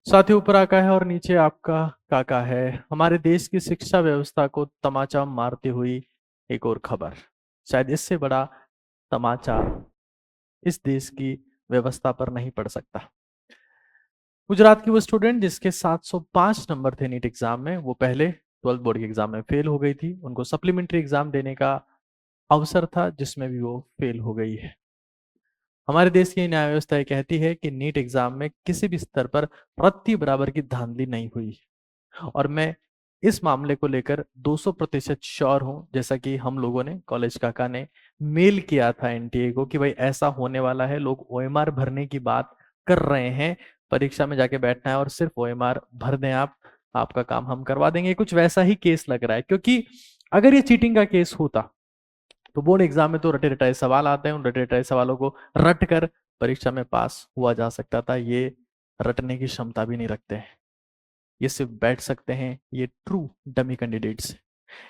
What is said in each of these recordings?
साथी ऊपर आका है और नीचे आपका काका है। हमारे देश की शिक्षा व्यवस्था को तमाचा मारती हुई एक और खबर। शायद इससे बड़ा तमाचा इस देश की व्यवस्था पर नहीं पड़ सकता। गुजरात की वो स्टूडेंट जिसके 705 नंबर थे नीट एग्जाम में, वो पहले 12th बोर्ड के एग्जाम में फेल हो गई थी। उनको सप्लीमेंट्री एग्जाम देने का अवसर था जिसमें भी वो फेल हो गई है। हमारे देश की न्याय व्यवस्था ये कहती है कि नीट एग्जाम में किसी भी स्तर पर रत्ती बराबर की धांधली नहीं हुई। और मैं इस मामले को लेकर 200% श्योर हूं, जैसा कि हम लोगों ने कॉलेज काका ने मेल किया था एनटीए को कि भाई ऐसा होने वाला है, लोग ओएमआर भरने की बात कर रहे हैं, परीक्षा में जाके बैठना है और सिर्फ ओएमआर भर दें आप, आपका काम हम करवा देंगे। कुछ वैसा ही केस लग रहा है, क्योंकि अगर ये चीटिंग का केस होता तो बोर्ड एग्जाम में तो रटे रटाए सवाल आते हैं, उन रटे रटाए सवालों को रट कर परीक्षा में पास हुआ जा सकता था। ये रटने की क्षमता भी नहीं रखते हैं, ये सिर्फ बैठ सकते हैं, ये ट्रू डमी कैंडिडेट्स।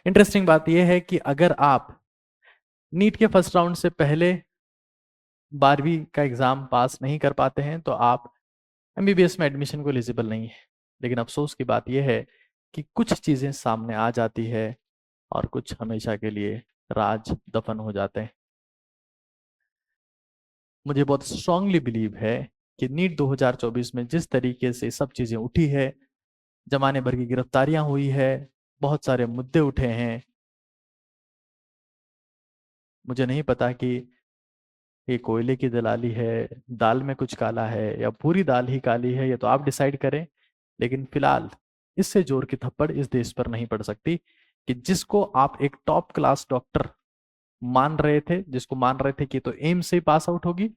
इंटरेस्टिंग बात यह है कि अगर आप नीट के फर्स्ट राउंड से पहले 12वीं का एग्जाम पास नहीं कर पाते हैं तो आप एमबीबीएस में एडमिशन को एलिजिबल नहीं है। लेकिन अफसोस की बात यह है कि कुछ चीजें सामने आ जाती है और कुछ हमेशा के लिए राज दफन हो जाते हैं। मुझे बहुत स्ट्रांगली बिलीव है कि नीट 2024 में जिस तरीके से सब चीजें उठी है, जमाने भर की गिरफ्तारियां हुई है, बहुत सारे मुद्दे उठे हैं, मुझे नहीं पता कि ये कोयले की दलाली है, दाल में कुछ काला है या पूरी दाल ही काली है, ये तो आप डिसाइड करें। लेकिन फिलहाल इससे जोर की थप्पड़ इस देश पर नहीं पड़ सकती कि जिसको आप एक टॉप क्लास डॉक्टर मान रहे थे, जिसको मान रहे थे कि तो एम्स से ही पास आउट होगी,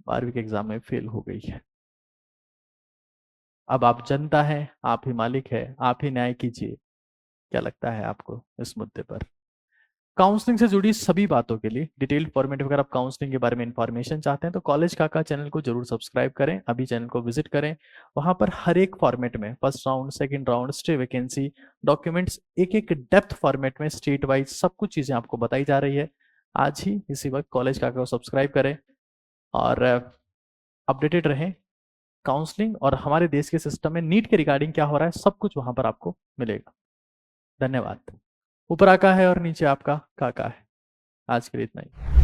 12वीं के एग्जाम में फेल हो गई है। अब आप जनता है, आप ही मालिक है, आप ही न्याय कीजिए। क्या लगता है आपको इस मुद्दे पर? काउंसलिंग से जुड़ी सभी बातों के लिए डिटेल्ड फॉर्मेट, अगर आप काउंसलिंग के बारे में इंफॉर्मेशन चाहते हैं तो कॉलेज काका चैनल को जरूर सब्सक्राइब करें, अभी चैनल को विजिट करें। वहां पर हर एक फॉर्मेट में first round, second round, stay vacancy, documents, एक एक डेप्थ फॉर्मेट में स्टेट वाइज सब कुछ चीजें आपको बताई जा रही है। आज ही इसी वक्त कॉलेज काका को सब्सक्राइब करें और अपडेटेड रहें। काउंसलिंग और हमारे देश के सिस्टम में नीट के रिगार्डिंग क्या हो रहा है, सब कुछ वहां पर आपको मिलेगा। धन्यवाद। ऊपर आका है और नीचे आपका काका है। आज के लिए इतना ही।